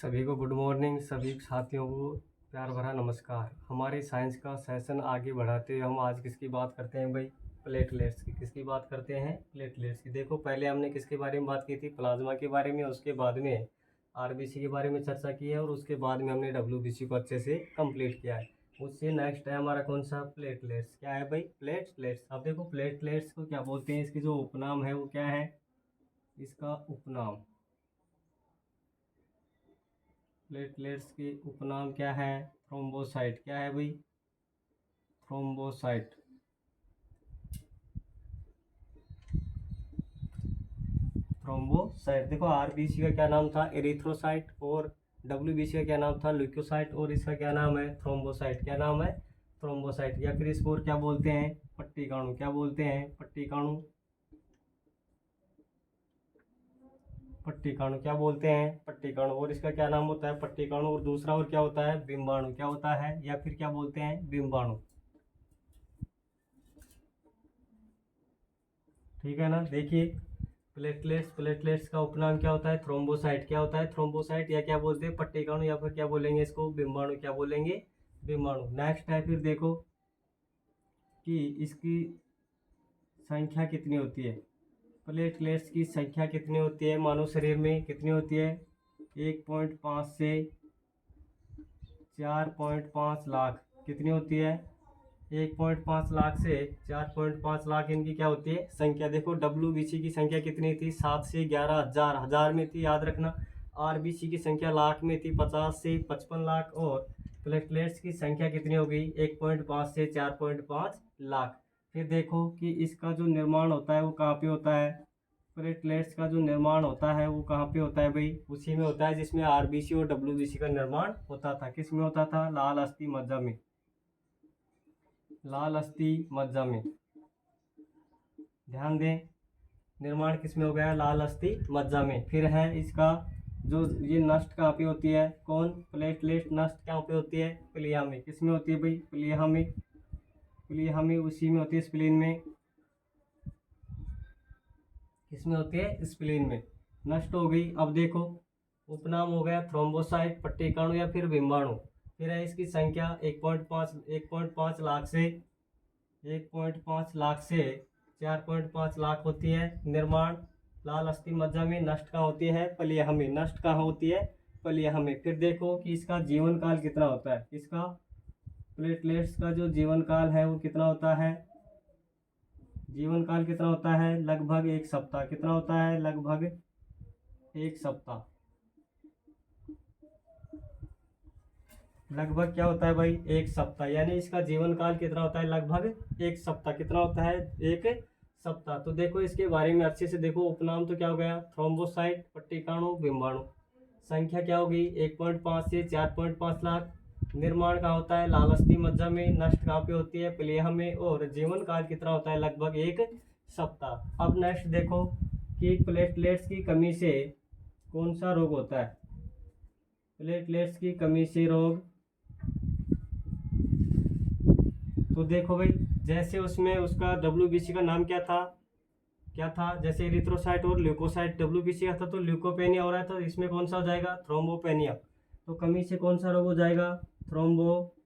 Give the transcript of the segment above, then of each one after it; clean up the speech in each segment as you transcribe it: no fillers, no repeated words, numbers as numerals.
सभी को good morning. सभी साथियों को प्यार भरा नमस्कार। हमारे साइंस का सेशन आगे बढ़ाते हुए हम आज किसकी बात करते हैं भाई? प्लेटलेट्स की। किसकी बात करते हैं? प्लेटलेट्स की। देखो, पहले हमने किसके बारे में बात की थी? प्लाज्मा के बारे में। उसके बाद में आरबीसी के बारे में चर्चा की है और उसके बाद में हमने डब्ल्यूबीसी को अच्छे से कंप्लीट किया है। उससे नेक्स्ट है हमारा कौन सा? प्लेटलेट्स। क्या है भाई? प्लेटलेट्स। अब देखो, प्लेटलेट्स को क्या बोलते हैं? इसकी जो उपनाम है वो क्या है? इसका उपनाम, प्लेटलेट्स की उपनाम क्या है? थ्रोम्बोसाइट। क्या है भाई? थ्रोम्बोसाइट। थ्रोम्बोसाइट। देखो, आरबीसी का क्या नाम था? एरिथ्रोसाइट। और डब्ल्यूबीसी का क्या नाम था? ल्यूकोसाइट। और इसका क्या नाम है? थ्रोम्बोसाइट। क्या नाम है? थ्रोम्बोसाइट। या फिर इसको और क्या बोलते हैं? पट्टिकाणु। क्या बोलते हैं? पट्टिकाणु। पट्टिकाणु। क्या बोलते हैं? पट्टिकाणु। और इसका क्या नाम होता है? पट्टिकाणु। और दूसरा और क्या होता है? बिंबाणु। क्या होता है? या फिर क्या बोलते हैं? बिंबाणु। ठीक है ना? देखिए, प्लेटलेट्स का उपनाम क्या होता है? थ्रोम्बोसाइट। क्या होता है? थ्रोम्बोसाइट। या क्या बोलते हैं? पट्टिकाणु। या फिर क्या बोलेंगे इसको? बिंबाणु। क्या बोलेंगे? बिंबाणु। नेक्स्ट है, फिर देखो कि इसकी संख्या कितनी होती है। प्लेटलेट्स की संख्या कितनी होती है मानव शरीर में? कितनी होती है? 1.5 से 4.5 लाख। कितनी होती है? 1.5 लाख से 4.5 लाख इनकी क्या होती है? संख्या। देखो, डब्ल्यूबीसी की संख्या कितनी थी? 7 से 11,000। हजार में थी, याद रखना। आरबीसी की संख्या लाख में थी, 50 से 55 लाख। और प्लेटलेट्स की संख्या कितनी हो गई? 1.5 से 4.5 लाख। फिर देखो कि इसका जो निर्माण होता है वो कहाँ पे होता है? प्लेटलेट्स का जो निर्माण होता है वो कहाँ पे होता है भाई? उसी में होता है जिसमें आरबीसी और डब्ल्यूबीसी का निर्माण होता था। किस में होता था? लाल अस्थि मज्जा में। लाल अस्थि मज्जा में। ध्यान दें, निर्माण किस में हो गया? लाल अस्थि मज्जा में। फिर है इसका जो ये नष्ट कहाँ पे होती है? कौन? प्लेटलेट नष्ट कहाँ पे होती है? प्लीहा में। किस में होती है भाई? प्लीहा में। प्लीहा में, उसी में होती है, स्प्लीन में। किसमें होती है? स्प्लीन में। नष्ट हो गई। अब देखो, उपनाम हो गया थ्रोम्बोसाइट, पट्टिकाणु या फिर बिंबाणु। फिर है इसकी संख्या 1.5 लाख से 4.5 लाख होती है। निर्माण लाल अस्थि मज्जा में। नष्ट कहाँ होती है? प्लीहा में। नष्ट कहाँ होती है? प्लीहा में। फिर देखो कि इसका जीवन काल कितना होता है। इसका प्लेटलेट्स का जो जीवन काल है वो कितना होता है? जीवन काल कितना होता है? लगभग 1 सप्ताह। कितना होता है? लगभग 1 सप्ताह। लगभग क्या होता है भाई? 1 सप्ताह। यानी इसका जीवन काल कितना होता है? लगभग 1 सप्ताह। कितना होता है? 1 सप्ताह। तो देखो, इसके बारे में अच्छे से देखो। उपनाम तो क्या हो गया? थ्रोम्बोसाइट, पट्टिकाणु, बिंबाणु। संख्या क्या होगी? 1.5 से 4.5 लाख। निर्माण कहाँ होता है? लाल अस्थि मज्जा में। नष्ट कहाँ पे होती है? प्लीहा में। और जीवन काल कितना होता है? लगभग 1 सप्ताह। अब नेक्स्ट देखो कि प्लेटलेट्स की कमी से कौन सा रोग होता है? प्लेटलेट्स की कमी से रोग। तो देखो भाई, जैसे उसमें उसका डब्ल्यूबीसी का नाम क्या था? क्या था? जैसे एरिथ्रोसाइट और ल्यूकोसाइट डब्ल्यूबीसी का था तो ल्यूकोपेनिया हो रहा था। इसमें कौन सा हो जाएगा? थ्रोम्बोपेनिया। तो कमी से कौन सा रोग हो जाएगा? थ्रोम्बोपेनिया।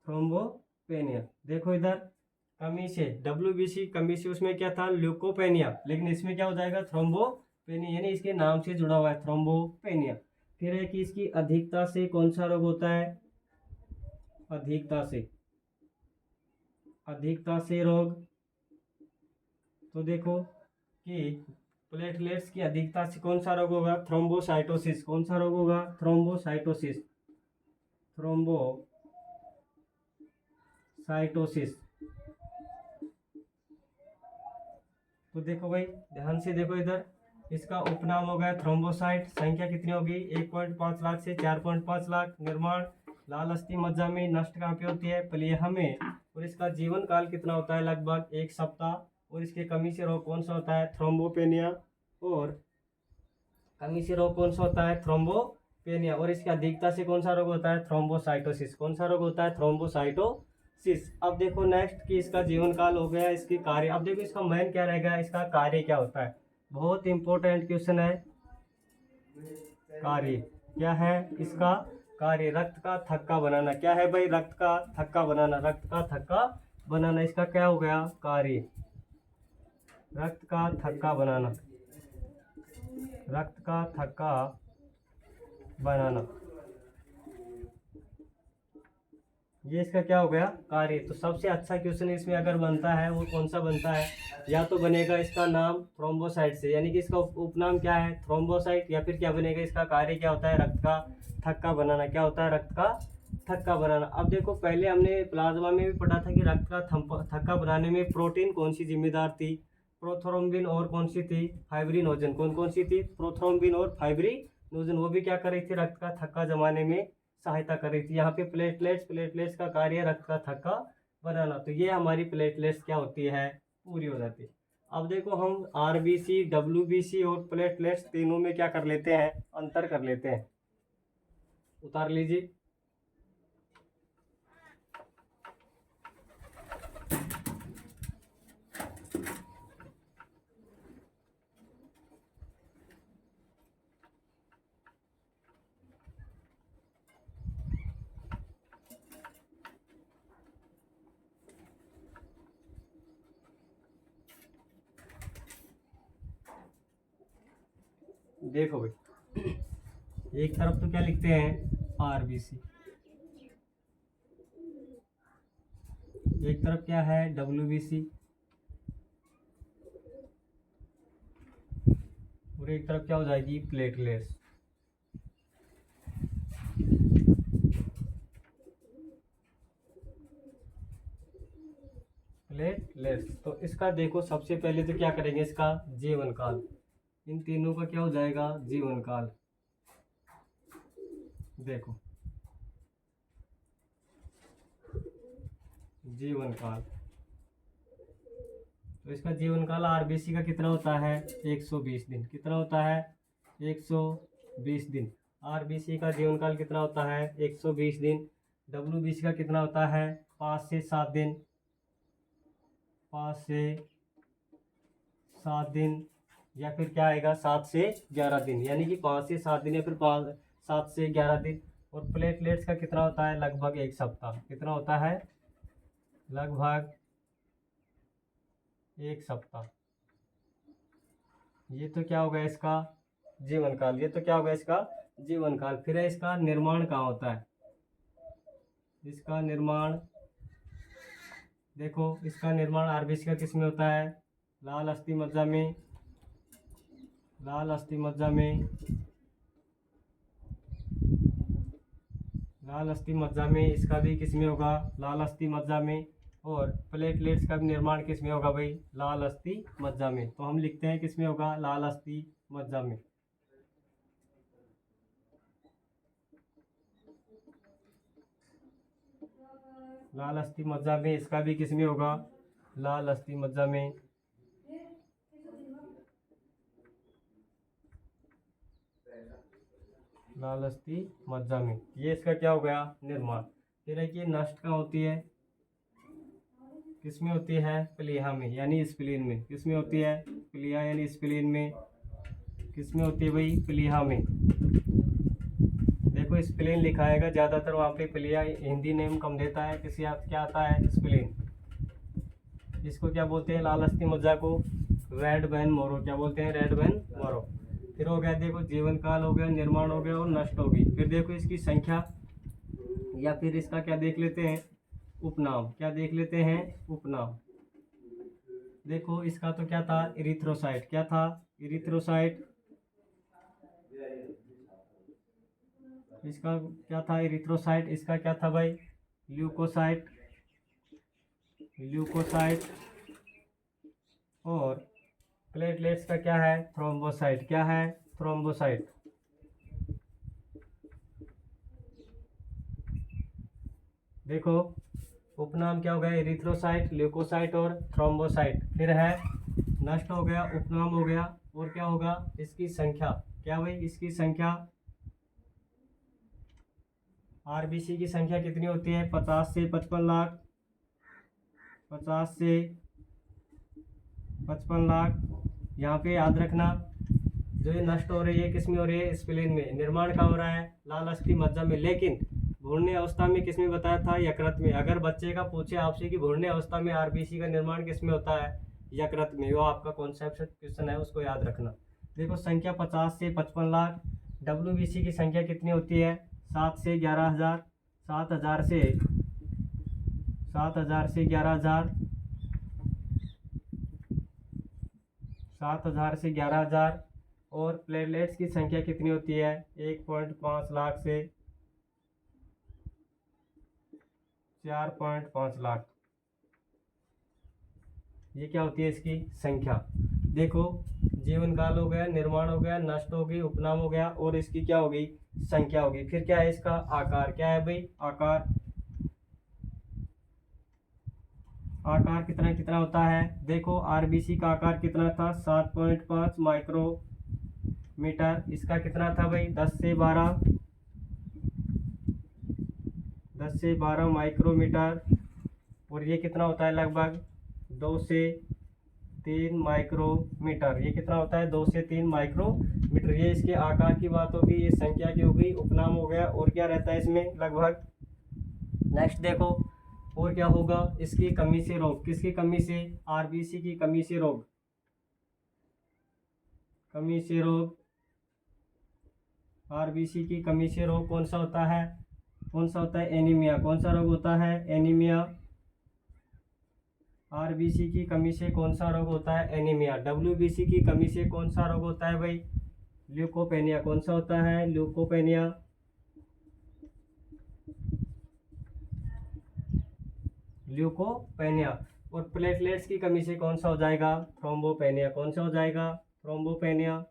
थ्रोम्बोपेनिया। देखो इधर, कमी से डब्ल्यूबीसी, कमी से उसमें क्या था? ल्यूकोपेनिया। लेकिन इसमें क्या हो जाएगा? थ्रोम्बोपेनिया। यानी इसके नाम से जुड़ा हुआ है, थ्रोम्बोपेनिया। फिर है कि इसकी अधिकता से कौन सा रोग होता है? अधिकता से। अधिकता से रोग। तो देखो कि प्लेटलेट्स की अधिकता से कौन सा रोग होगा? थ्रोम्बोसाइटोसिस। कौन सा रोग होगा? थ्रोम्बोसाइटोसिस। थ्रोम्बोसाइटोसिस। तो देखो भाई, ध्यान से देखो इधर, इसका उपनाम हो गया थ्रोम्बोसाइट। संख्या कितनी होगी? 1.5 लाख से 4.5 लाख। निर्माण लाल अस्थि मज्जा में। नष्ट कहाँ पे होती है? प्लीहा में। और इसका जीवन काल कितना होता है? लगभग 1 सप्ताह। और इसके कमी से रोग कौन सा होता है? थ्रोम्बोपेनिया। और कमी से रोग कौन सा होता है? थ्रोम्बोपेनिया। और इसकी अधिकता से कौन सा रोग होता है? थ्रोम्बोसाइटोसिस। कौन सा रोग होता है? थ्रोम्बोसाइटोसिस। अब देखो नेक्स्ट कि इसका जीवन काल हो गया, इसकी कार्य। अब देखो इसका मेन क्या रहेगा? इसका कार्य क्या होता है? बहुत इंपॉर्टेंट क्वेश्चन है। कार्य क्या है इसका? कार्य रक्त का थक्का बनाना। क्या है भाई? रक्त का थक्का बनाना। रक्त का थक्का बनाना इसका क्या हो गया? कार्य। रक्त का थक्का बनाना। रक्त का थक्का बनाना, ये इसका क्या हो गया? कार्य। तो सबसे अच्छा क्वेश्चन इसमें अगर बनता है वो कौन सा बनता है? या तो बनेगा इसका नाम थ्रोम्बोसाइट से, यानी कि इसका उपनाम क्या है? थ्रोम्बोसाइट। या फिर क्या बनेगा? इसका कार्य क्या होता है? रक्त का थक्का बनाना। क्या होता है? रक्त का थक्का बनाना। अब देखो, पहले हमने प्लाज्मा में भी पढ़ा था कि रक्त का थक्का बनाने में प्रोटीन कौन सी जिम्मेदार थी? प्रोथ्रोम्बिन और कौन सी थी? फाइब्रिनोजन। कौन कौन सी थी? प्रोथ्रोम्बिन और फाइब्रिनोजन। वो भी क्या कर रही थी? रक्त का थक्का जमाने में सहायता कर रही थी। यहाँ पे प्लेटलेट्स का कार्य रक्त का थक्का बनाना। तो ये हमारी प्लेटलेट्स क्या होती है? पूरी हो जाती है। अब देखो, हम आरबीसी, डब्ल्यूबीसी और प्लेटलेट्स तीनों में क्या कर लेते हैं? अंतर कर लेते हैं। उतार लीजिए। देखो भाई, एक तरफ तो क्या लिखते हैं? आरबीसी, एक तरफ क्या है? डब्ल्यूबीसी, और एक तरफ क्या हो जाएगी? प्लेटलेट्स। प्लेटलेट्स। तो इसका देखो, सबसे पहले तो क्या करेंगे? इसका जीवन काल। इन तीनों का क्या हो जाएगा? जीवन काल। देखो, जीवन काल। तो इसका जीवन काल आरबीसी का कितना होता है? 120 दिन। कितना होता है? 120 दिन। आरबीसी का जीवन काल कितना होता है? 120 दिन। डब्ल्यूबीसी का कितना होता है? 5 से 7 दिन। 5 से 7 दिन, या फिर क्या आएगा? 7 से 11 दिन। यानी कि 5 से 7 दिन या फिर 7 से 11 दिन। और प्लेटलेट्स का कितना होता है? लगभग 1 सप्ताह। कितना होता है? लगभग 1 सप्ताह। ये तो क्या होगा? इसका जीवन काल। ये तो क्या होगा? इसका जीवन काल। फिर है इसका निर्माण कहाँ होता है? इसका निर्माण, देखो, इसका निर्माण आरबीसी का किस में होता है? लाल अस्थि मज्जा में। लाल अस्थि मज्जा में। लाल अस्थि मज्जा में। इसका भी किस में होगा? लाल अस्थि मज्जा में। और प्लेटलेट्स का भी निर्माण किस में होगा भाई? लाल अस्थि मज्जा में। तो हम लिखते हैं किस में होगा? लाल अस्थि मज्जा में। लाल अस्थि मज्जा में। इसका भी किस में होगा? लाल अस्थि मज्जा में। लाल अस्थि मज्जा में। ये इसका क्या हो गया? निर्माण। फिर है कि नष्ट कहाँ होती है? किस में होती है? प्लीहा में, यानी स्प्लीन में। किस में होती है? प्लीहा यानी स्प्लीन में। किस में होती है भाई? प्लीहा में। देखो, स्प्लीन लिखाएगा ज़्यादातर वहाँ पे। प्लीहा हिंदी नेम कम देता है। किसी क्या आता है? स्प्लीन। इसको क्या बोलते हैं? लाल अस्थि मज्जा को रेड वेन मोरो। क्या बोलते हैं? रेड वेन मोरो। फिर हो गया, देखो, जीवन काल हो गया, निर्माण हो गया और नष्ट होगी। फिर देखो इसकी संख्या, या फिर इसका क्या देख लेते हैं? उपनाम। क्या देख लेते हैं? उपनाम। देखो, इसका तो क्या था? इरिथ्रोसाइट। क्या था? इरिथ्रोसाइट। इसका क्या था? इरिथ्रोसाइट। इसका क्या था भाई? ल्यूकोसाइट। ल्यूकोसाइट। और प्लेटलेट्स का क्या है? थ्रोम्बोसाइट। क्या है? थ्रोम्बोसाइट। देखो, उपनाम क्या हो गया? इरिथ्रोसाइट, ल्यूकोसाइट और थ्रोम्बोसाइट। फिर है नष्ट हो गया, उपनाम हो गया। और क्या होगा? इसकी संख्या। क्या भाई? इसकी संख्या, आरबीसी की संख्या कितनी होती है? 50 से 55 लाख। 50 से 55 लाख। यहाँ पे याद रखना, जो ये नष्ट हो रही है किस में हो रही है, स्प्लीन में। निर्माण का हो रहा है लाल अस्थि मज्जा में, लेकिन भ्रूण अवस्था में किस में बताया था, यकृत में। अगर बच्चे का पूछे आपसे कि भ्रूण अवस्था में आरबीसी का निर्माण किस में होता है, यकृत में, वो आपका कॉन्सेप्ट क्वेश्चन है, उसको याद रखना। देखो संख्या 50 से 55 लाख। डब्ल्यूबीसी की संख्या कितनी होती है, 7 से 11,000, 7,000 से 11,000, 7,000 से 11,000। और प्लेटलेट्स की संख्या कितनी होती है, 1.5 लाख से 4.5 लाख। ये क्या होती है इसकी संख्या। देखो जीवन काल हो गया, निर्माण हो गया, नष्ट हो गई, उपनाम हो गया, और इसकी क्या हो गई, संख्या हो गई। फिर क्या है इसका आकार, क्या है भाई आकार। आकार कितना कितना होता है, देखो आरबीसी का आकार कितना था, 7.5 माइक्रोमीटर। इसका कितना था भाई, 10 से 12 माइक्रोमीटर। और ये कितना होता है, लगभग 2 से 3 माइक्रोमीटर। ये कितना होता है, 2 से 3 माइक्रोमीटर। ये इसके आकार की बात होगी, ये संख्या की होगी, उपनाम हो गया। और क्या रहता है इसमें लगभग। नेक्स्ट देखो और क्या होगा, इसकी कमी से रोग। किसकी कमी से, आरबीसी की कमी से रोग। कमी से रोग, आरबीसी की कमी से रोग कौन सा होता है, एनीमिया। कौन सा रोग होता है, एनीमिया। आरबीसी की कमी से कौन सा रोग होता है, एनीमिया। डब्ल्यूबीसी की कमी से कौन सा रोग होता है भाई, ल्यूकोपेनिया। कौन सा होता है, ल्यूकोपेनिया। ल्यूकोपेनिया। और प्लेटलेट्स की कमी से कौन सा हो जाएगा, थ्रोम्बोपेनिया। कौन सा हो जाएगा, थ्रोम्बोपेनिया।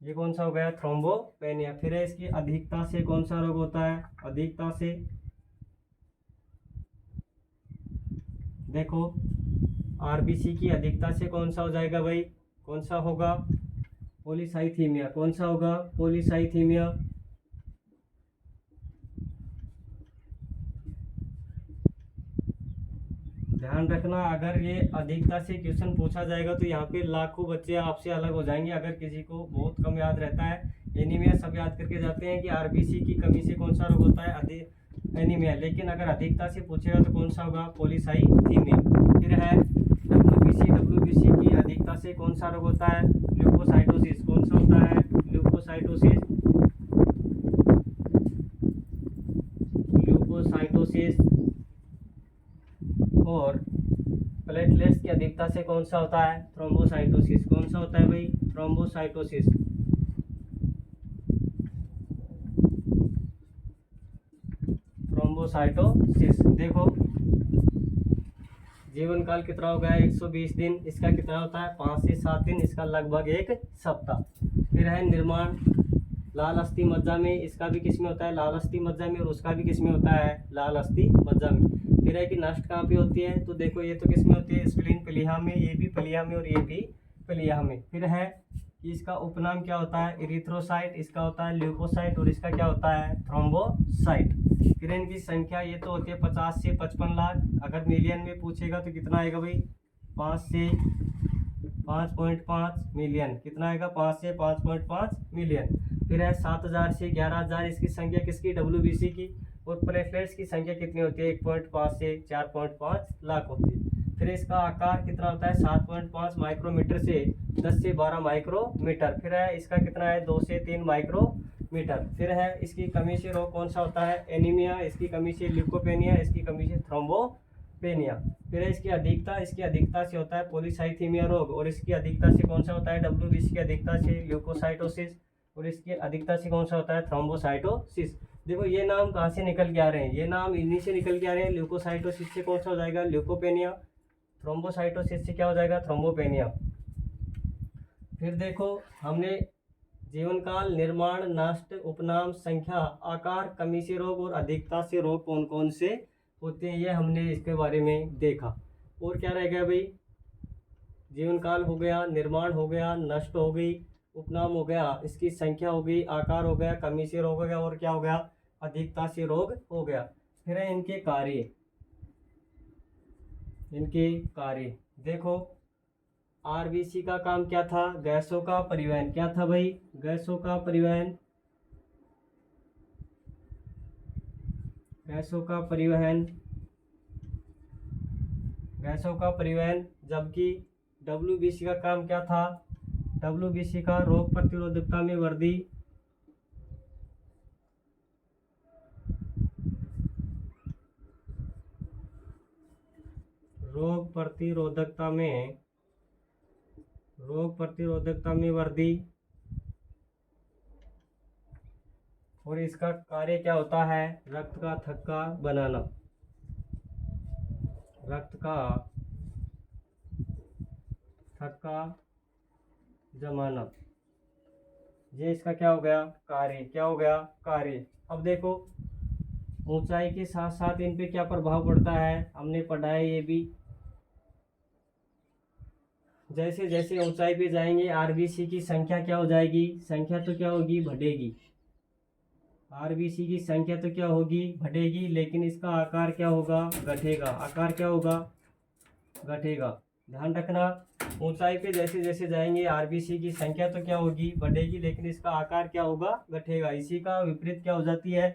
ये कौन सा हो गया, थ्रोम्बोपेनिया। फिर है इसकी अधिकता से कौन सा रोग होता है, अधिकता से। देखो आरबीसी की अधिकता से कौन सा हो जाएगा भाई, कौन सा होगा, पॉलीसाइथीमिया। कौन सा होगा, पॉलीसाइथीमिया। ध्यान रखना, अगर ये अधिकता से क्वेश्चन पूछा जाएगा तो यहाँ पे लाखों बच्चे आपसे अलग हो जाएंगे। अगर किसी को बहुत कम याद रहता है, एनीमिया सब याद करके जाते हैं कि आरबीसी की कमी से कौन सा रोग होता है, एनीमिया। लेकिन अगर अधिकता से पूछेगा तो कौन सा होगा, पॉलीसाइथीमिया। फिर है डब्ल्यूबीसी की अधिकता से कौन सा रोग होता है, ल्यूकोसाइटोसिस। कौन सा होता है, ल्यूकोसाइटोसिस। और प्लेटलेट्स की अधिकता से कौन सा होता है, थ्रोम्बोसाइटोसिस। कौन सा होता है भाई, थ्रोम्बोसाइटोसिस। थ्रोम्बोसाइटोसिस। देखो जीवन काल कितना हो गया, 120 दिन। इसका कितना होता है, 5 से 7 दिन। इसका लगभग 1 सप्ताह। फिर है निर्माण लाल अस्थि मज्जा में। इसका भी किस में होता है, लाल अस्थि मज्जा में। और उसका भी किस में होता है, लाल अस्थि मज्जा में। फिर है कि नष्ट कहाँ पे होती है, तो देखो ये तो किस में होती है, स्प्लीन प्लीहा में। ये भी प्लीहा में और ये भी प्लीहा में। फिर है कि इसका उपनाम क्या होता है, इरिथ्रोसाइट। इसका होता है ल्यूकोसाइट। और इसका क्या होता है, थ्रोम्बोसाइट। फिर इनकी संख्या ये तो होती है 50 से 55 लाख। अगर मिलियन में पूछेगा तो कितना आएगा भाई, 5 से 5.5 मिलियन। कितना आएगा, 5 से 5.5 मिलियन। फिर है 7,000 से 11,000। इसकी संख्या किसकी, डब्ल्यूबीसी की। और प्लेटलेट्स की संख्या कितनी होती है, 1.5 से 4.5 लाख होती है। फिर इसका आकार कितना होता है, 7.5 माइक्रोमीटर से 10 से 12 माइक्रोमीटर। फिर है इसका कितना है, 2 से 3 माइक्रोमीटर। फिर है इसकी कमी से रोग कौन सा होता है, एनीमिया। इसकी कमी से ल्यूकोपेनिया। इसकी कमी से थ्रोम्बोपेनिया। फिर है इसकी अधिकता से होता है पॉलीसाइथीमिया रोग। और इसकी अधिकता से कौन सा होता है, डब्ल्यूबीसी की अधिकता से ल्यूकोसाइटोसिस। और इसकी अधिकता से कौन सा होता है, थ्रोम्बोसाइटोसिस। देखो ये नाम कहाँ से निकल के आ रहे हैं, ये नाम इन्हीं से निकल के आ रहे हैं। ल्यूकोसाइटोसिस से कौन सा हो जाएगा, ल्यूकोपेनिया। थ्रोम्बोसाइटोसिस से क्या हो जाएगा, थ्रोम्बोपेनिया। फिर देखो हमने जीवन काल, निर्माण, नष्ट, उपनाम, संख्या, आकार, कमी से रोग और अधिकता से रोग कौन कौन से होते हैं, ये हमने इसके बारे में देखा। और क्या रह गया भाई, जीवन काल हो गया, निर्माण हो गया, नष्ट हो गई, उपनाम हो गया, इसकी संख्या हो गई, आकार हो गया, कमी से रोग हो गया, और क्या हो गया, अधिकता से रोग हो गया। फिर है इनके कार्य। इनके कार्य देखो, आरबीसी का काम क्या था, गैसों का परिवहन। क्या था भाई, गैसों का परिवहन, गैसों का परिवहन, गैसों का परिवहन। जबकि डब्ल्यूबीसी का काम क्या था, डब्ल्यूबीसी का रोग प्रतिरोधकता में वृद्धि, रोग प्रतिरोधकता में, रोग प्रतिरोधकता में वृद्धि। और इसका कार्य क्या होता है, रक्त का थक्का बनाना, रक्त का थक्का जमाना। ये इसका क्या हो गया, कार्य। क्या हो गया, कार्य। अब देखो, ऊंचाई के साथ साथ इन पे क्या प्रभाव पड़ता है, हमने पढ़ा है ये भी। जैसे जैसे ऊंचाई पे जाएंगे आरबीसी की संख्या क्या हो जाएगी, संख्या तो क्या होगी, बढ़ेगी। आरबीसी की संख्या तो क्या होगी, बढ़ेगी, लेकिन इसका आकार क्या होगा, घटेगा। आकार क्या होगा, घटेगा। ध्यान रखना, ऊंचाई पे जैसे जैसे जाएंगे आरबीसी की संख्या तो क्या होगी, बढ़ेगी, लेकिन इसका आकार क्या होगा, घटेगा। इसी का विपरीत क्या हो जाती है,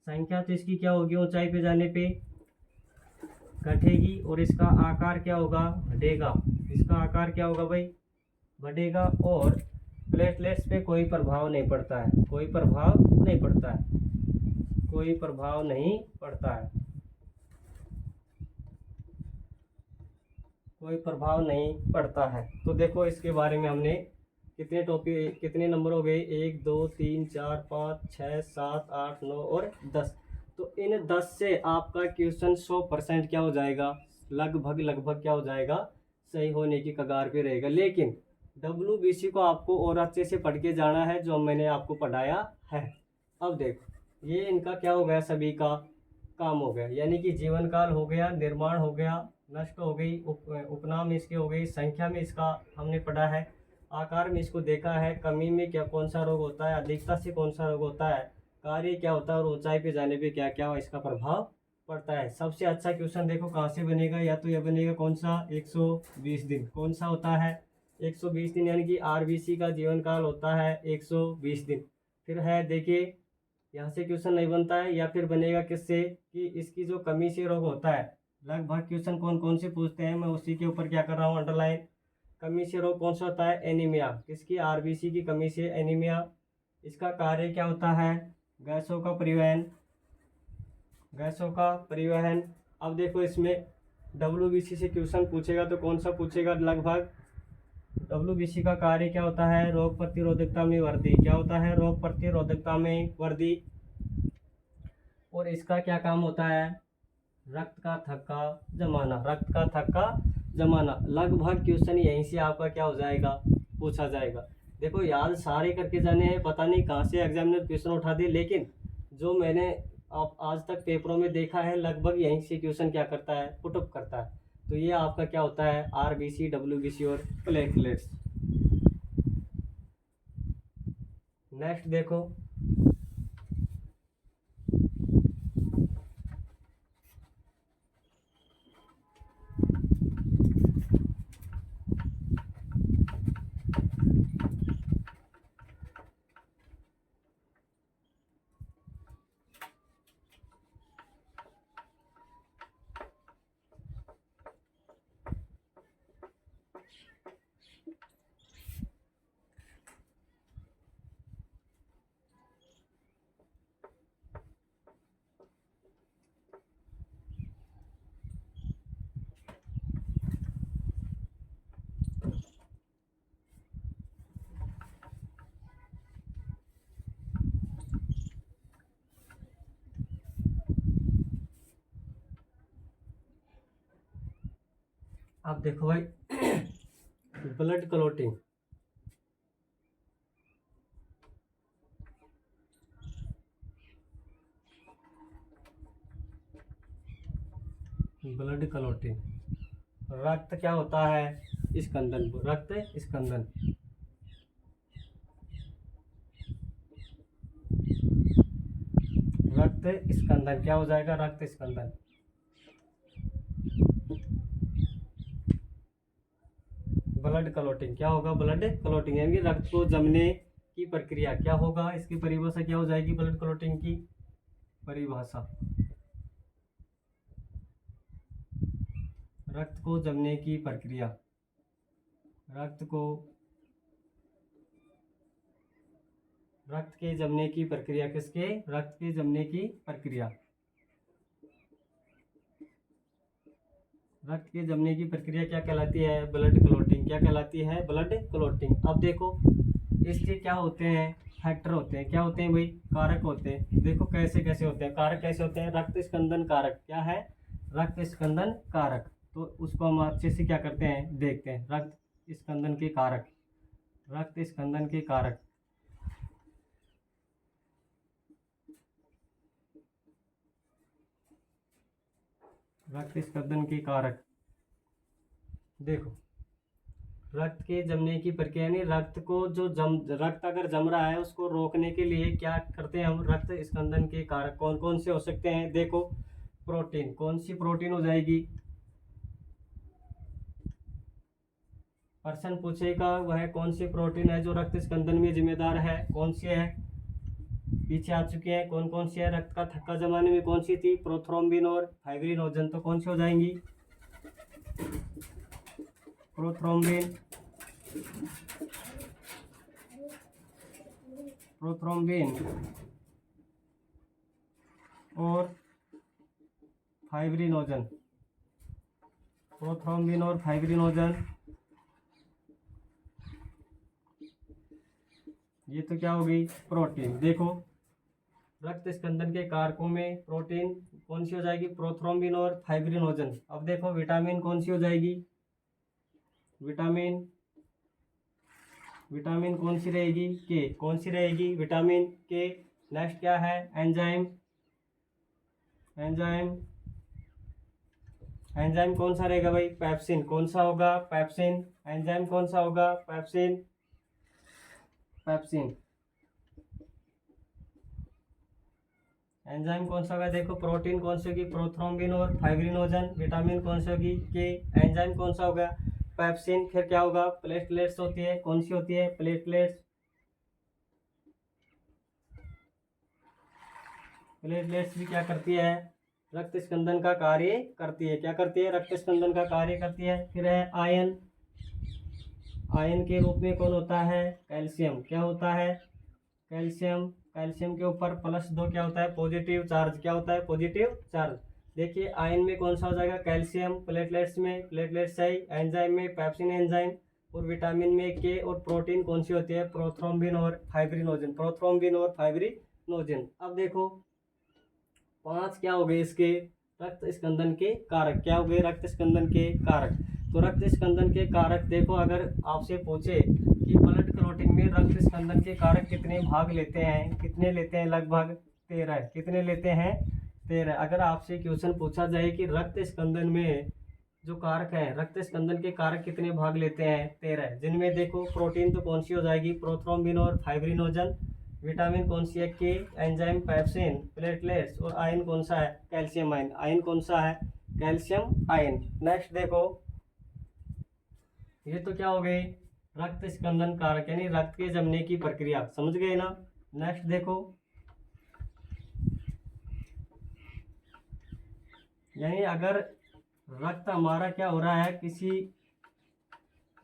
संख्या तो इसकी क्या होगी, ऊंचाई पे जाने पे घटेगी, और इसका आकार क्या होगा, बढ़ेगा। इसका आकार क्या होगा भाई, बढ़ेगा। और प्लेटलेट्स पे कोई प्रभाव नहीं पड़ता है, कोई प्रभाव नहीं पड़ता है, कोई प्रभाव नहीं पड़ता है, कोई प्रभाव नहीं पड़ता है। तो देखो, इसके बारे में हमने कितने टॉपिक, कितने नंबर हो गए, 1 2 3 4 5 6 7 8 9 और 10। तो इन 10 से आपका क्वेश्चन 100% क्या हो जाएगा, लगभग लगभग क्या हो जाएगा, सही होने की कगार पे रहेगा। लेकिन डब्ल्यूबीसी को आपको और अच्छे से पढ़ के जाना है, जो मैंने आपको पढ़ाया है। अब देखो, ये इनका क्या हो गया, सभी का काम हो गया, यानी कि जीवन काल हो गया, निर्माण हो गया, नष्ट हो गई, उपनाम इसके हो गई, संख्या में इसका हमने पढ़ा है, आकार में इसको देखा है, कमी में क्या कौन सा रोग होता है, अधिकता से कौन सा रोग होता है, कार्य क्या होता है, और ऊंचाई पे जाने पे क्या क्या इसका प्रभाव पड़ता है। सबसे अच्छा क्वेश्चन देखो कहाँ से बनेगा, या तो यह बनेगा कौन सा, 120 दिन। कौन सा होता है, 120 दिन, यानी कि आरबीसी का जीवन काल होता है 120 दिन। फिर है, देखिए यहाँ से क्वेश्चन नहीं बनता है, या फिर बनेगा किससे, कि इसकी जो कमी से रोग होता है। लगभग क्वेश्चन कौन कौन से पूछते हैं, मैं उसी के ऊपर क्या कर रहा हूँ, अंडरलाइन। कमी से रोग कौन सा होता है, एनीमिया। किसकी, आरबीसी की कमी से एनीमिया। इसका कार्य क्या होता है, गैसों का परिवहन, गैसों का परिवहन। अब देखो, इसमें डब्ल्यूबीसी से क्वेश्चन पूछेगा तो कौन सा पूछेगा, लगभग डब्ल्यूबीसी का कार्य क्या होता है, रोग प्रतिरोधकता में वृद्धि। क्या होता है, रोग प्रतिरोधकता में वृद्धि। और इसका क्या काम होता है, रक्त का थक्का जमाना, रक्त का थक्का जमाना। लगभग क्वेश्चन यहीं से आपका क्या हो जाएगा, पूछा जाएगा। देखो, याद सारे करके जाने हैं, पता नहीं कहाँ से एग्जामिनर क्वेश्चन उठा दे, लेकिन जो मैंने आप आज तक पेपरों में देखा है, लगभग यहीं से क्वेश्चन क्या करता है, पुटअप करता है। तो ये आपका क्या होता है, आरबीसी, डब्ल्यूबीसी और प्लेटलेट्स। नेक्स्ट देखो, अब देखो भाई, ब्लड क्लॉटिंग। ब्लड क्लॉटिंग, रक्त क्या होता है, स्कंदन, रक्त स्कंदन। रक्त स्कंदन क्या हो जाएगा, रक्त स्कंदन। Blood clotting. क्या होगा? ब्लड क्लॉटिंग, यानी कि रक्त को जमने की प्रक्रिया। क्या होगा? इसकी परिभाषा क्या हो जाएगी ब्लड क्लॉटिंग की? परिभाषा, रक्त को जमने की प्रक्रिया। रक्त के जमने की प्रक्रिया। किसके? रक्त के जमने की प्रक्रिया। रक्त के जमने की प्रक्रिया क्या कहलाती है? Blood clotting. क्या कहलाती है? Blood clotting. अब देखो इसके क्या होते हैं? फैक्टर होते हैं। क्या होते हैं भाई? कारक होते हैं। देखो कैसे कैसे होते हैं कारक, कैसे होते हैं? रक्त स्कंदन कारक। क्या है? रक्त स्कंदन कारक। तो उसको हम अच्छे से क्या करते हैं? देखते हैं। रक्त स्कंदन के कारक, रक्त स्कंदन के कारक। रक्त स्कंदन के कारक। देखो रक्त के जमने की प्रक्रिया, यानी रक्त को जो रक्त अगर जम रहा है उसको रोकने के लिए क्या करते हैं हम? रक्त स्कंदन के कारक कौन कौन से हो सकते हैं? देखो प्रोटीन। कौन सी प्रोटीन हो जाएगी? प्रश्न पूछेगा वह कौन सी प्रोटीन है जो रक्त स्कंदन में जिम्मेदार है? कौन सी है? पीछे आ चुके हैं। कौन कौन सी है? रक्त का थक्का जमाने में कौन सी थी? प्रोथ्रोम्बिन और फाइब्रिनोजन। तो कौन सी हो जाएंगी? प्रोथ्रोम्बिन, प्रोथ्रोम्बिन और फाइब्रिनोजन। प्रोथ्रोम्बिन और फाइब्रिनोजन, ये तो क्या हो गई? प्रोटीन। देखो रक्त स्कंदन के कारकों में प्रोटीन कौन सी हो जाएगी? प्रोथ्रोम्बिन और फाइब्रिनोजन। अब देखो विटामिन कौन सी हो जाएगी? विटामिन, विटामिन कौन सी रहेगी? के। कौन सी रहेगी? विटामिन के। नेक्स्ट क्या है? एंजाइम। एंजाइम, एंजाइम कौन सा रहेगा भाई? पेप्सिन। कौन सा होगा? पेप्सिन। एंजाइम कौन सा होगा? Pepsin, pepsin. एंजाइम कौन सा होगा? देखो प्रोटीन कौन सी होगी? प्रोथ्रोम्बिन और फाइब्रिनोजन। विटामिन कौन सी होगी? के। एंजाइम कौन सा होगा? पेप्सिन। फिर क्या होगा? प्लेटलेट्स होती है। कौन सी होती है? प्लेटलेट्स। प्लेटलेट्स भी क्या करती है? रक्त स्कंदन का कार्य करती है। क्या करती है? रक्त स्कंदन का कार्य करती है। फिर है आयन। आयन के रूप में कौन होता है? कैल्शियम। क्या होता है? कैल्शियम। कैल्शियम के ऊपर +2 क्या होता है? Positive charge. क्या होता है? Positive charge. देखिए आयन में कौन सा हो जाएगा? कैल्शियम। प्लेटलेट्स में प्लेटलेट्स है। एंजाइम में पेप्सिन एंजाइम। और विटामिन में के। और प्रोटीन कौन सी होती है? प्रोथ्रोम्बिन और फाइब्रिनोजन। प्रोथ्रोम्बिन और फाइब्रिनोजन। अब देखो 5 क्या हो गए इसके? रक्त स्कंदन के कारक। क्या हो गए? रक्त स्कंदन के कारक। तो रक्त स्कंदन के कारक देखो, अगर आपसे पूछे कि ब्लड क्लॉटिंग में रक्त स्कंदन के कारक कितने भाग लेते हैं? कितने लेते हैं? लगभग 13। कितने लेते हैं? 13। अगर आपसे क्वेश्चन पूछा जाए कि रक्त स्कंदन में जो कारक है, रक्त स्कंदन के कारक कितने भाग लेते हैं? 13। जिनमें देखो प्रोटीन तो कौन सी हो जाएगी? प्रोथ्रोम्बिन और फाइब्रिनोजन। विटामिन कौन सी है? के। Enzyme pepsin. प्लेटलेट्स। और आयन कौन सा है? Calcium ion. आयन कौन सा है? Calcium ion. नेक्स्ट देखो ये तो क्या हो गई? रक्त स्कंदन कारक, यानी रक्त के जमने की प्रक्रिया। समझ गए ना? नेक्स्ट देखो, यानी अगर रक्त हमारा क्या हो रहा है? किसी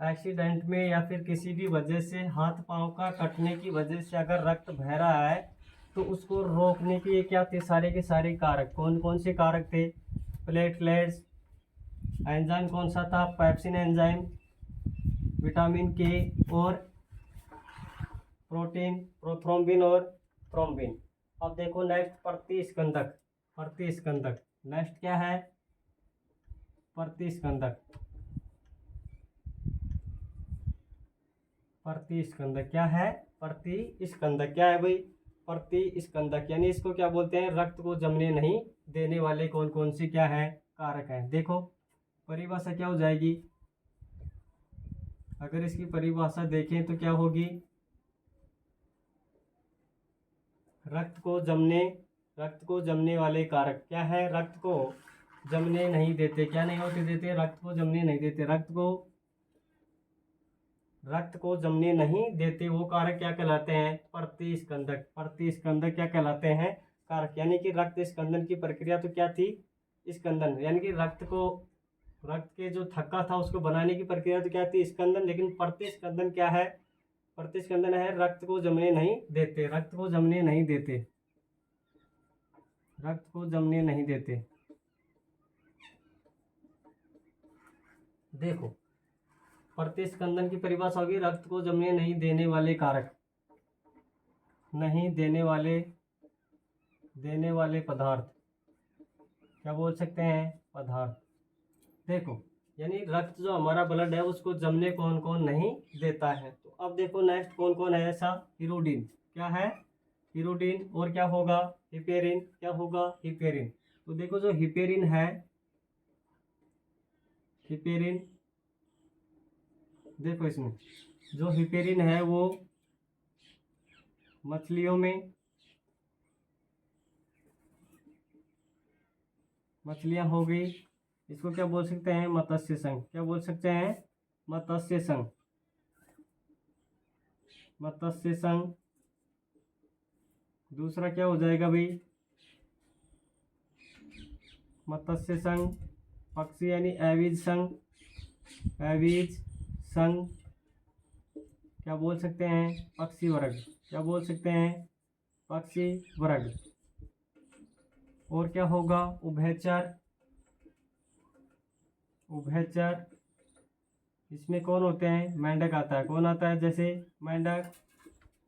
एक्सीडेंट में या फिर किसी भी वजह से हाथ पांव का कटने की वजह से अगर रक्त बह रहा है तो उसको रोकने के लिए क्या थे? सारे के सारे कारक। कौन कौन से कारक थे? प्लेटलेट्स। एंजाइम कौन सा था? Pepsin enzyme. विटामिन के। और प्रोटीन प्रोथ्रोम्बिन और थ्रोम्बिन। अब देखो नेक्स्ट प्रतिस्कंदक। प्रतिस्कंदक नेक्स्ट क्या है? प्रतिस्कंदक। प्रतिस्कंदक क्या है? प्रतिस्कंदक क्या है भाई? प्रतिस्कंदक, यानी इसको क्या बोलते हैं? रक्त को जमने नहीं देने वाले कौन कौन से क्या है? कारक हैं। देखो परिभाषा क्या हो जाएगी? अगर इसकी परिभाषा देखें तो क्या होगी? रक्त को जमने वाले कारक क्या है? रक्त को जमने नहीं देते। क्या नहीं होते देते? रक्त को जमने नहीं देते। रक्त को रक्त को जमने नहीं देते वो कारक क्या कहलाते हैं? प्रतिस्कंदक। प्रतिस्कंदक क्या कहलाते हैं? कारक। यानी कि रक्त स्कंदन की प्रक्रिया तो क्या थी? स्कंदन। यानी कि रक्त के जो थक्का था उसको बनाने की प्रक्रिया तो क्या थी? स्कंदन। लेकिन प्रतिस्कंदन क्या है? प्रतिस्कंदन है रक्त को जमने नहीं देते। रक्त को जमने नहीं देते। रक्त को जमने नहीं देते। देखो, प्रतिस्कंदन की परिभाषा होगी रक्त को जमने नहीं देने वाले कारक, नहीं देने वाले पदार्थ। क्या बोल सकते हैं? पदार्थ। देखो, यानी रक्त जो हमारा ब्लड है उसको जमने कौन कौन नहीं देता है। तो अब देखो नेक्स्ट कौन कौन है ऐसा? हीरोडिन। क्या है? हीरोडिन। और क्या होगा? हिपेरिन। क्या होगा? हिपेरिन। तो देखो जो हिपेरिन है, हिपेरिन, देखो इसमें जो हिपेरिन है वो मछलियों में, मछलियां हो गई, इसको क्या बोल सकते हैं? मत्स्य संघ। क्या बोल सकते हैं? मत्स्य संघ। मत्स्य संघ। दूसरा क्या हो जाएगा भाई? मत्स्य संघ। पक्षी यानी एविज संघ। एविज संघ। क्या बोल सकते हैं? पक्षी वर्ग। क्या बोल सकते हैं? पक्षी वर्ग। और क्या होगा? उभयचर। उभयचर। इसमें कौन होते हैं? मेंढक आता है। कौन आता है? जैसे मेंढक।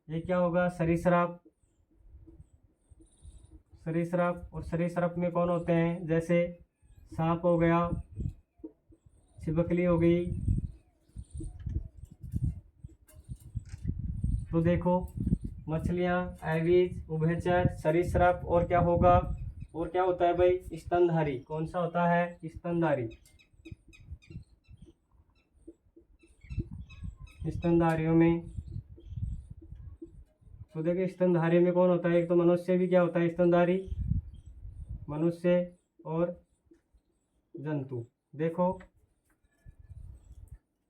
ये क्या होगा? सरीसृप। सरीसृप। और सरीसृप में कौन होते हैं? जैसे सांप हो गया, छिपकली हो गई। तो देखो, मछलियाँ, एविज, उभयचर, सरीसृप और क्या होगा? और क्या होता है भाई? स्तनधारी। कौन सा होता है? स्तनधारी। स्तनधारियों में तो देखिए स्तनधारी में कौन होता है? एक तो मनुष्य भी क्या होता है? स्तनधारी। मनुष्य और जंतु। देखो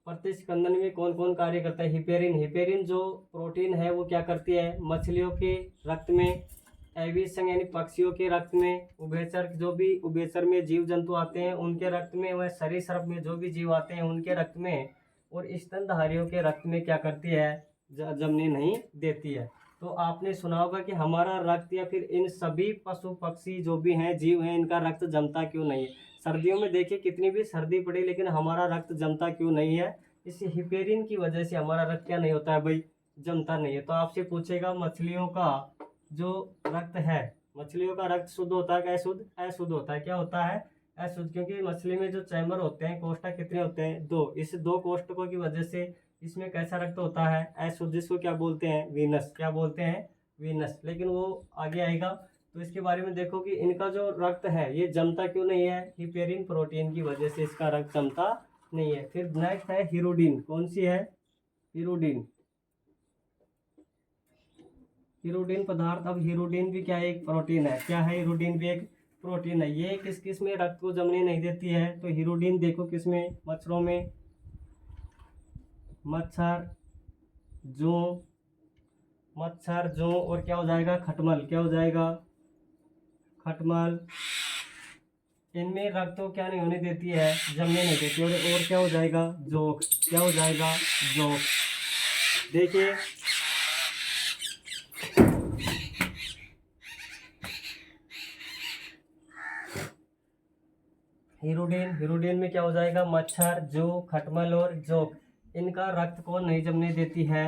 प्रतिस्कंदन में कौन कौन कार्य करता है? हिपेरिन। हिपेरिन जो प्रोटीन है वो क्या करती है? मछलियों के रक्त में, एविज संघ यानी पक्षियों के रक्त में, उभयचर जो भी उभयचर में जीव जंतु आते हैं उनके रक्त में, वह सरीसृप में जो भी जीव आते हैं उनके रक्त में, और स्तनधारियों के रक्त में क्या करती है? जमने नहीं देती है। तो आपने सुना होगा कि हमारा रक्त या फिर इन सभी पशु पक्षी जो भी हैं जीव हैं इनका रक्त जमता क्यों नहीं है? सर्दियों में देखिए कितनी भी सर्दी पड़े लेकिन हमारा रक्त जमता क्यों नहीं है? इस हिपेरिन की वजह से हमारा रक्त क्या नहीं होता है भाई? जमता नहीं है। तो आपसे पूछेगा मछलियों का जो रक्त है, मछलियों का रक्त शुद्ध होता है क्या अशुद्ध? अशुद्ध होता है। क्या होता है? अशुद्ध। क्योंकि मछली में जो चैम्बर होते हैं, कोष्ठक कितने होते हैं? 2। इस 2 कोष्ठकों की वजह से इसमें कैसा रक्त होता है? अशुद्ध। जिसको क्या बोलते हैं? वीनस। क्या बोलते हैं? वीनस। लेकिन वो आगे आएगा। तो इसके बारे में देखो कि इनका जो रक्त है ये जमता क्यों नहीं है? हिपेरिन प्रोटीन की वजह से इसका रक्त जमता नहीं है। फिर नेक्स्ट है हीरोडिन। कौन सी है? हीरोडिन। हीरोडिन पदार्थ। अब हीरोडिन भी क्या है? एक प्रोटीन है। क्या है? हीरोडिन भी एक प्रोटीन है। ये किस किस में रक्त को जमने नहीं देती है? तो हीरोडिन देखो किस में? मच्छरों में, मच्छर, जू, मच्छर, जू और क्या हो जाएगा? खटमल। क्या हो जाएगा? खटमल। इनमें रक्त तो क्या नहीं होने देती है? जमने नहीं देती। और क्या हो जाएगा? जोक। क्या हो जाएगा? जोक। देखिए हीरोडिन। हीरोडिन में क्या हो जाएगा? मच्छर, जू, खटमल और जोक। इनका रक्त कौन नहीं जमने देती है?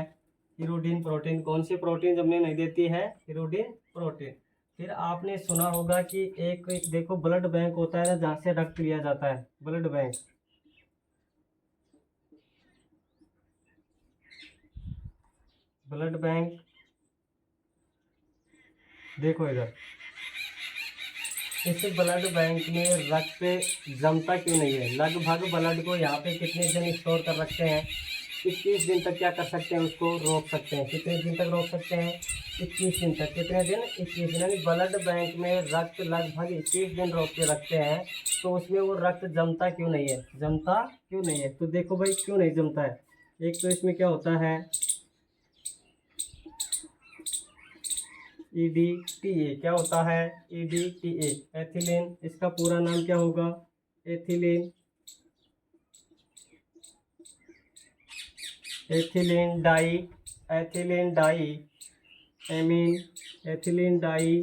Hirudin protein. कौन सी प्रोटीन जमने नहीं देती है? Hirudin protein. फिर आपने सुना होगा कि एक देखो ब्लड बैंक होता है ना जहाँ से रक्त लिया जाता है, ब्लड बैंक। ब्लड बैंक देखो इधर, इस ब्लड बैंक में रक्त जमता क्यों नहीं है? लगभग ब्लड को यहाँ पे कितने दिन स्टोर कर रखते हैं? 21 दिन तक क्या कर सकते हैं? उसको रोक सकते हैं। कितने दिन तक रोक सकते हैं? 21 दिन तक। कितने दिन? 21 दिन। यानी ब्लड बैंक में रक्त लगभग 21 दिन रोक के रखते हैं। तो उसमें वो रक्त जमता क्यों नहीं है? जमता क्यों नहीं है? तो देखो भाई क्यों नहीं जमता है। एक तो इसमें क्या होता है EDTA, क्या होता है EDTA, एथिलीन। इसका पूरा नाम क्या होगा, ethylene, ethylene di, ethylene diamine, ethylene die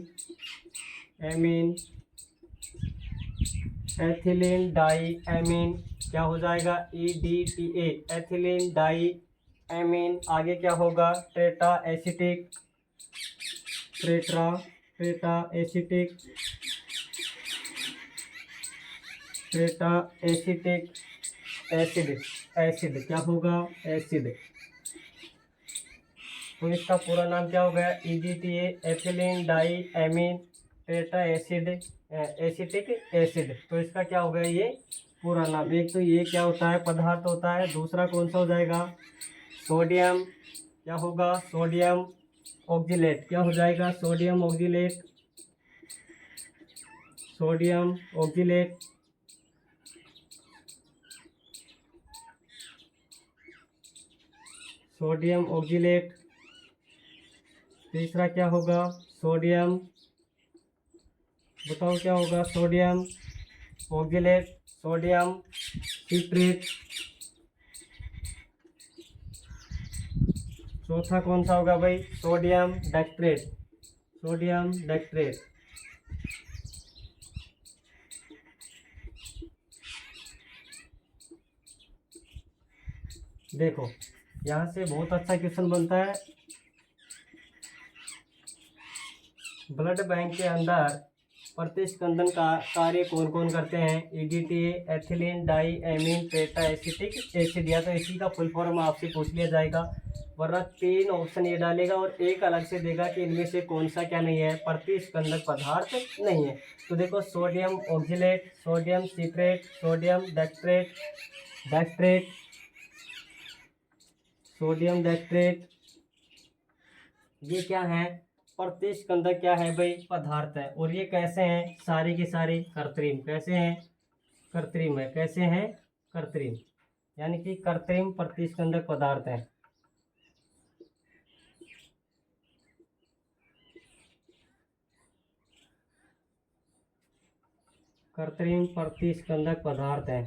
amine, ethylene diamine क्या हो जाएगा EDTA, एथिलीन डाई एमीन। आगे क्या होगा tetra acetic, tetra acetic, tetra acetic acid, acid क्या होगा एसिड। तो इसका पूरा नाम क्या हो गया EDTA, ethylene diamine tetra acid acetic acid. तो इसका क्या हो गया ये पूरा नाम। एक तो ये क्या होता है पदार्थ होता है, दूसरा कौन सा हो जाएगा सोडियम, क्या होगा सोडियम ऑक्जिलेट, क्या हो जाएगा sodium oxalate, sodium oxalate, sodium oxalate. तीसरा क्या होगा सोडियम, बताओ क्या होगा सोडियम ऑक्जिलेट, सोडियम सिट्रेट। चौथा कौन सा होगा भाई सोडियम डेक्ट्रेट, सोडियम डेक्ट्रेट। देखो यहाँ से बहुत अच्छा क्वेश्चन बनता है। ब्लड बैंक के अंदर प्रतिस्पंदन का कार्य कौन कौन करते हैं EDTA, ethylene diamine tetra acetic acid, या तो इसी का फुल फॉर्म आपसे पूछ लिया जाएगा, वरना 3 ऑप्शन ये डालेगा और एक अलग से देगा कि इनमें से कौन सा क्या नहीं है प्रतिस्पंदक पदार्थ नहीं है। तो देखो sodium oxalate, sodium citrate, sodium dextrate, dextrate, sodium dextrate, ये क्या है प्रतिस्पंदक क्या है भाई पदार्थ है। और ये कैसे हैं सारे के सारे कृत्रिम, कैसे हैं कृत्रिम है, कैसे हैं कृत्रिम, यानी कि कृत्रिम प्रतिस्पंदक पदार्थ है। कृत्रिम प्रतिस्पंदक पदार्थ है।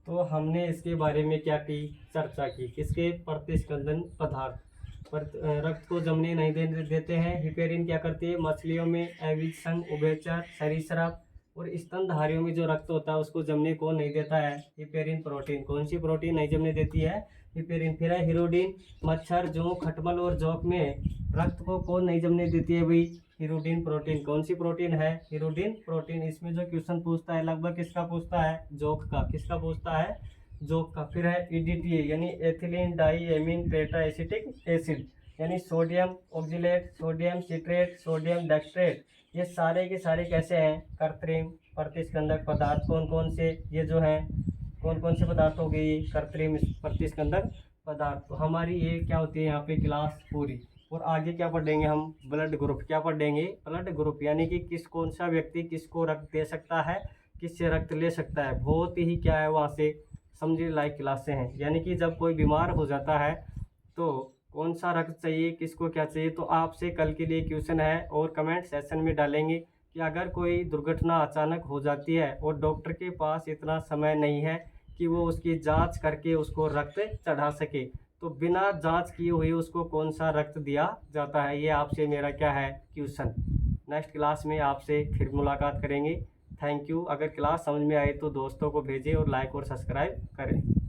तो हमने इसके बारे में क्या की चर्चा की, किसके प्रतिस्पंदन पदार्थ रक्त को जमने नहीं देते हैं। हिपेरिन क्या करती है मछलियों में, एविज संघ, उभयचर, सरीसृप और स्तनधारियों में जो रक्त होता है उसको जमने को नहीं देता है हिपेरिन प्रोटीन। कौन सी प्रोटीन नहीं जमने देती है हिपेरिन। फिर है हिरोडिन, मच्छर, जोंक, खटमल और जौक में रक्त को कौन नहीं जमने देती है भाई हिरोडिन प्रोटीन। कौन सी प्रोटीन है हिरोडिन प्रोटीन। इसमें जो क्वेश्चन पूछता है लगभग किसका पूछता है जौक का, किसका पूछता है जौक का। फिर है EDTA यानी ethylene diamine tetra acetic acid, यानी sodium oxalate, sodium citrate, sodium dextrate, ये सारे के सारे कैसे हैं कृत्रिम प्रतिस्पंदक पदार्थ। कौन कौन से ये जो हैं कौन कौन से पदार्थ हो गए ये कृत्रिम प्रतिस्पंदक पदार्थ। तो हमारी ये क्या होती है यहाँ पे क्लास पूरी। और आगे क्या पढ़ेंगे हम ब्लड ग्रुप, क्या पढ़ेंगे ब्लड ग्रुप, यानी कि किस कौन सा व्यक्ति किसको रक्त दे सकता है, किससे रक्त ले सकता है। बहुत ही क्या है वहाँ से समझने लायक क्लासें हैं। यानी कि जब कोई बीमार हो जाता है तो कौन सा रक्त चाहिए, किसको क्या चाहिए। तो आपसे कल के लिए क्वेश्चन है और कमेंट सेशन में डालेंगे कि अगर कोई दुर्घटना अचानक हो जाती है और डॉक्टर के पास इतना समय नहीं है कि वो उसकी जांच करके उसको रक्त चढ़ा सके, तो बिना जांच किए हुए उसको कौन सा रक्त दिया जाता है। ये आपसे मेरा क्या है क्वेश्चन। नेक्स्ट क्लास में आपसे फिर मुलाकात करेंगे। Thank you. अगर क्लास समझ में आए तो दोस्तों को भेजें और लाइक और सब्सक्राइब करें।